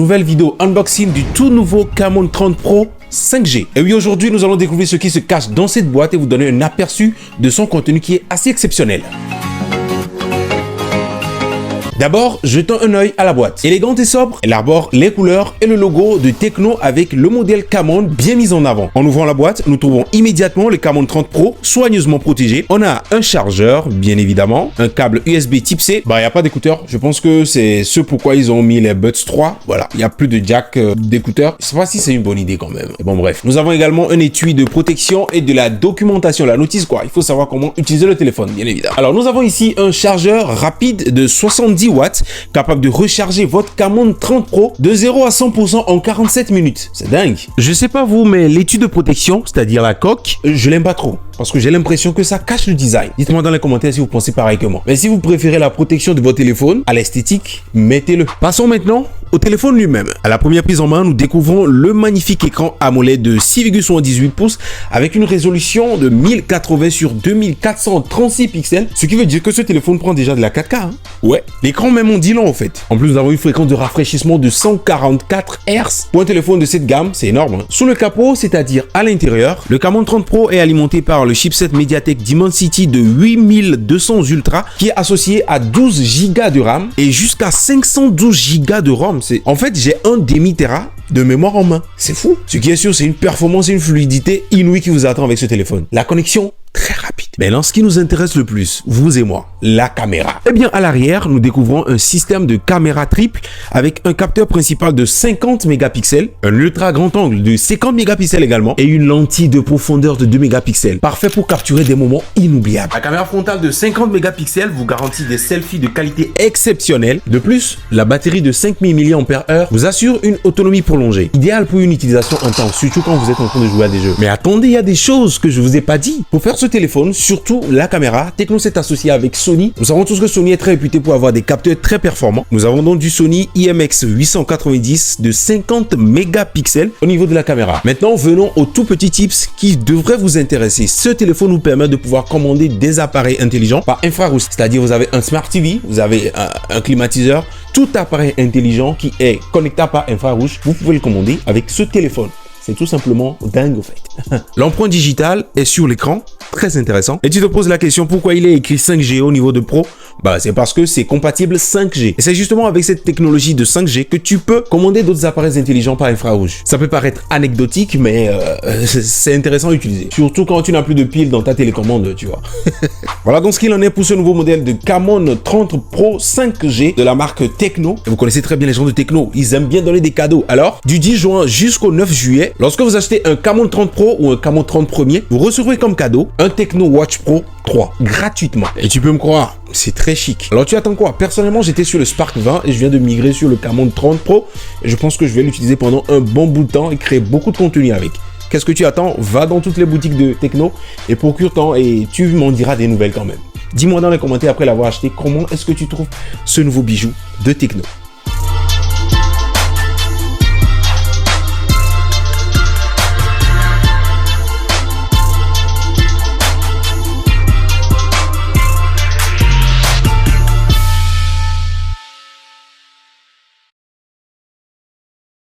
nouvelle vidéo unboxing du tout nouveau Camon 30 Pro 5G. Et oui, aujourd'hui, nous allons découvrir ce qui se cache dans cette boîte et vous donner un aperçu de son contenu qui est assez exceptionnel. D'abord, jetons un œil à la boîte. Élégante et sobre, elle arbore les couleurs et le logo de Tecno avec le modèle Camon bien mis en avant. En ouvrant la boîte, nous trouvons immédiatement le Camon 30 Pro soigneusement protégé. On a un chargeur, bien évidemment, un câble USB type C. Il n'y a pas d'écouteurs. Je pense que c'est ce pourquoi ils ont mis les Buds 3. Voilà, il n'y a plus de jack d'écouteurs. Je ne sais pas si c'est une bonne idée quand même. Bon, bref. Nous avons également un étui de protection et de la documentation, la notice quoi. Il faut savoir comment utiliser le téléphone, bien évidemment. Alors, nous avons ici un chargeur rapide de 70 watts capable de recharger votre Camon 30 Pro de 0 à 100% en 47 minutes. C'est dingue. Je sais pas vous, mais l'étui de protection, c'est-à-dire la coque, je l'aime pas trop parce que j'ai l'impression que ça cache le design. Dites-moi dans les commentaires si vous pensez pareil que moi. Mais si vous préférez la protection de votre téléphone à l'esthétique, mettez-le. Passons maintenant au téléphone lui-même. À la première prise en main, nous découvrons le magnifique écran AMOLED de 6,78 pouces avec une résolution de 1080 sur 2436 pixels, ce qui veut dire que ce téléphone prend déjà de la 4K. Hein. Ouais, l'écran même on dit long en fait. En plus, nous avons une fréquence de rafraîchissement de 144 Hz. Pour un téléphone de cette gamme, c'est énorme. Hein. Sous le capot, c'est-à-dire à l'intérieur, le Camon 30 Pro est alimenté par le chipset MediaTek Dimensity de 8200 Ultra qui est associé à 12 Go de RAM et jusqu'à 512 Go de ROM. En fait, j'ai un demi-téra de mémoire en main. C'est fou. Ce qui est sûr, c'est une performance et une fluidité inouïe qui vous attend avec ce téléphone. La connexion, très rapide. Maintenant, ce qui nous intéresse le plus, vous et moi, la caméra. Eh bien, à l'arrière, nous découvrons un système de caméra triple avec un capteur principal de 50 mégapixels, un ultra grand angle de 50 mégapixels également et une lentille de profondeur de 2 mégapixels. Parfait pour capturer des moments inoubliables. La caméra frontale de 50 mégapixels vous garantit des selfies de qualité exceptionnelle. De plus, la batterie de 5000 mAh vous assure une autonomie prolongée. Idéal pour une utilisation intense, surtout quand vous êtes en train de jouer à des jeux. Mais attendez, il y a des choses que je vous ai pas dit. Pour faire ce téléphone, surtout la caméra, Tecno s'est associé avec Sony. Nous savons tous que Sony est très réputé pour avoir des capteurs très performants. Nous avons donc du Sony IMX890 de 50 mégapixels au niveau de la caméra. Maintenant, venons aux tout petits tips qui devraient vous intéresser. Ce téléphone vous permet de pouvoir commander des appareils intelligents par infrarouge. C'est-à-dire, vous avez un Smart TV, vous avez un climatiseur, tout appareil intelligent qui est connectable par infrarouge, vous pouvez le commander avec ce téléphone. C'est tout simplement dingue au fait. L'empreinte digitale est sur l'écran, très intéressant. Et tu te poses la question pourquoi il est écrit 5G au niveau de Pro? C'est parce que c'est compatible 5G. Et c'est justement avec cette technologie de 5G que tu peux commander d'autres appareils intelligents par infrarouge. Ça peut paraître anecdotique, mais c'est intéressant à utiliser. Surtout quand tu n'as plus de piles dans ta télécommande, tu vois. Voilà donc ce qu'il en est pour ce nouveau modèle de Camon 30 Pro 5G de la marque Tecno. Et vous connaissez très bien les gens de Tecno, ils aiment bien donner des cadeaux. Alors, du 10 juin jusqu'au 9 juillet, lorsque vous achetez un Camon 30 Pro ou un Camon 30 Premier, vous recevrez comme cadeau un Tecno Watch Pro 3 gratuitement. Et tu peux me croire, c'est très chic. Alors tu attends quoi? Personnellement, j'étais sur le Spark 20 et je viens de migrer sur le Camon 30 Pro. Et je pense que je vais l'utiliser pendant un bon bout de temps et créer beaucoup de contenu avec. Qu'est-ce que tu attends? Va dans toutes les boutiques de Tecno et procure-t'en et tu m'en diras des nouvelles quand même. Dis-moi dans les commentaires après l'avoir acheté, comment est-ce que tu trouves ce nouveau bijou de Tecno?